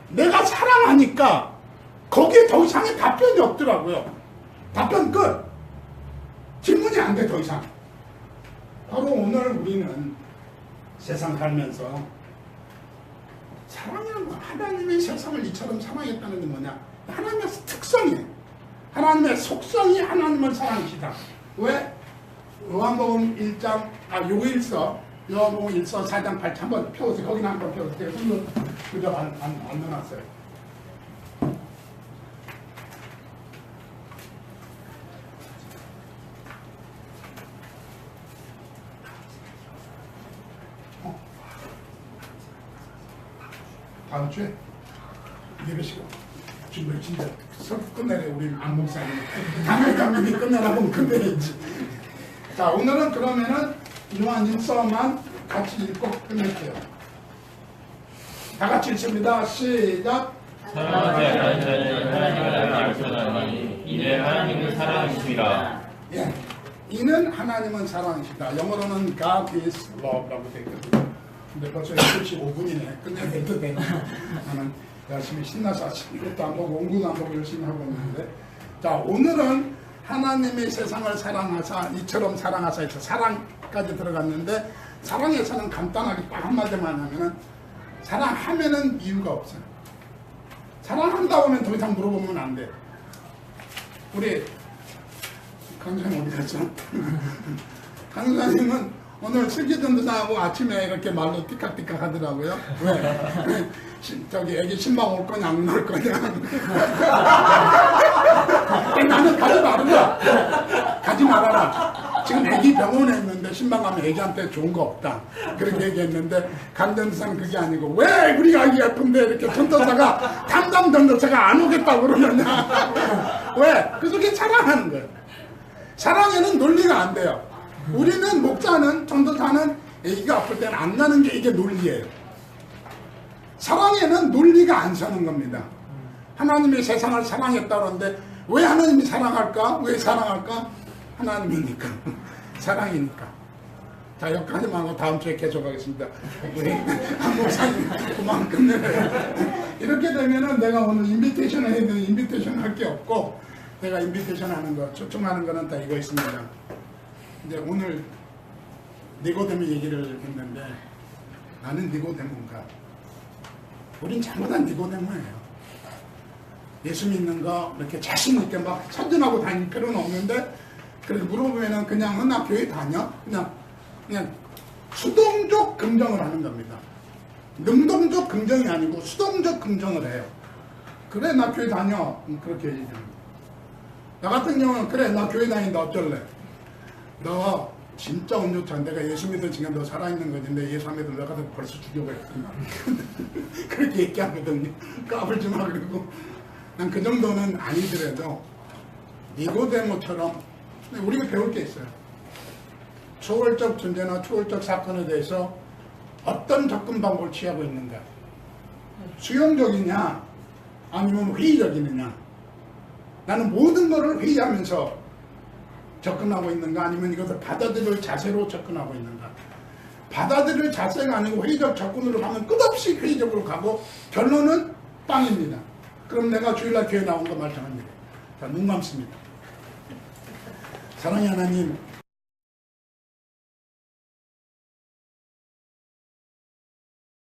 Speaker 1: 내가 사랑하니까 거기에 더 이상의 답변이 없더라고요. 답변 끝. 질문이 안 돼, 더 이상. 바로 오늘 우리는 세상 살면서 사랑이란 거, 하나님의 세상을 이처럼 사랑했다는 게 뭐냐? 하나님의 특성이에요. 하나님의 속성이 하나님을 사랑이시다. 왜? 요한복음 1장, 요한복음 1서 4장 8절 한번 펴보세요. 거기는 한번 펴보세요. 손을 그저 안 넣어놨어요. 다음 주에 예배시간 준비를 진짜 끝내래. 우리 안 목사님 강력감이 끝내라고 끝내야지. 자, 오늘은 그러면은 요한 1서만 같이 읽고 끝낼게요. 다 같이 읽습니다. 시작.
Speaker 2: 사랑하지 않는 자는 하나님을 알지 못하나니 이는 하나님을 사랑하심이라.
Speaker 1: 예, 이는 하나님은 사랑이시다. 영어로는 God is love라고 되어 있거든요. 근데 벌써 7시 5분이네. 끝내도 돼. 나는 열심히 신나서 아침 이것도 안 보고 공부도 안 보고 열심히 하고 있는데, 자, 오늘은 하나님의 세상을 사랑하사 이처럼 사랑하사 해서 사랑까지 들어갔는데, 사랑에서는 간단하게 딱 한마디만 하면은 사랑하면은 이유가 없어요. 사랑한다고 하면 더 이상 물어보면 안 돼요. 우리 강사님 어디 갔죠? 강사님은 오늘 슬기전도사하고 아침에 이렇게 말로 띠깍띠깍 하더라고요. 왜? 저기 애기 신방 올 거냐 안 올 거냐. 나는 가지 말아라. 가지 말아라. 지금 애기 병원에 있는데 신방 가면 애기한테 좋은 거 없다. 그렇게 얘기했는데 강전도사는 그게 아니고, 왜 우리 아기 예쁜데 이렇게 전도사가 담당 전도사가 안 오겠다고 그러느냐. 왜? 그 속에 사랑하는 거예요. 사랑에는 논리가 안 돼요. 우리는 목자는 전도사는 아기가 아플 때는 안 나는 게 이게 논리예요. 사랑에는 논리가 안 서는 겁니다. 하나님이 세상을 사랑했다 그러는데 왜 하나님이 사랑할까? 왜 사랑할까? 하나님이니까. 사랑이니까. 자, 여기까지만 하고 다음 주에 계속하겠습니다. 우리 한 목사님 그만 끝내요. 이렇게 되면은 내가 오늘 인비테이션 해야 되는 인비테이션 할 게 없고 내가 인비테이션 하는 거, 초청하는 거는 다 이거 있습니다. 이제 오늘 니고데모 얘기를 했는데 나는 니고데모인가? 우린 잘못한 니고데모예요. 예수 믿는 거 이렇게 자신 있게 막 선전하고 다닐 필요는 없는데 그래서 물어보면은 그냥 나 교회 다녀? 그냥 수동적 긍정을 하는 겁니다. 능동적 긍정이 아니고 수동적 긍정을 해요. 그래 나 교회 다녀. 그렇게 얘기합니다. 나 같은 경우는 그래 나 교회 다닌다 어쩔래? 너 진짜 온유차. 내가 예수 믿은 지금 너 살아있는 거지. 내 예수 안 믿으면 내가 벌써 죽여버렸구나. 그렇게 얘기하거든요. 까불지 마. 그리고 난 그 정도는 아니더라도 니고데모처럼 우리가 배울 게 있어요. 초월적 존재나 초월적 사건에 대해서 어떤 접근 방법을 취하고 있는가. 수용적이냐 아니면 회의적이느냐. 나는 모든 것을 회의하면서 접근하고 있는가 아니면 이것을 받아들일 자세로 접근하고 있는가. 받아들일 자세가 아니고 회의적 접근으로 가면 끝없이 회의적으로 가고 결론은 빵입니다. 그럼 내가 주일날 교회 나온 거 말씀합니다. 자, 눈 감습니다. 사랑의 하나님,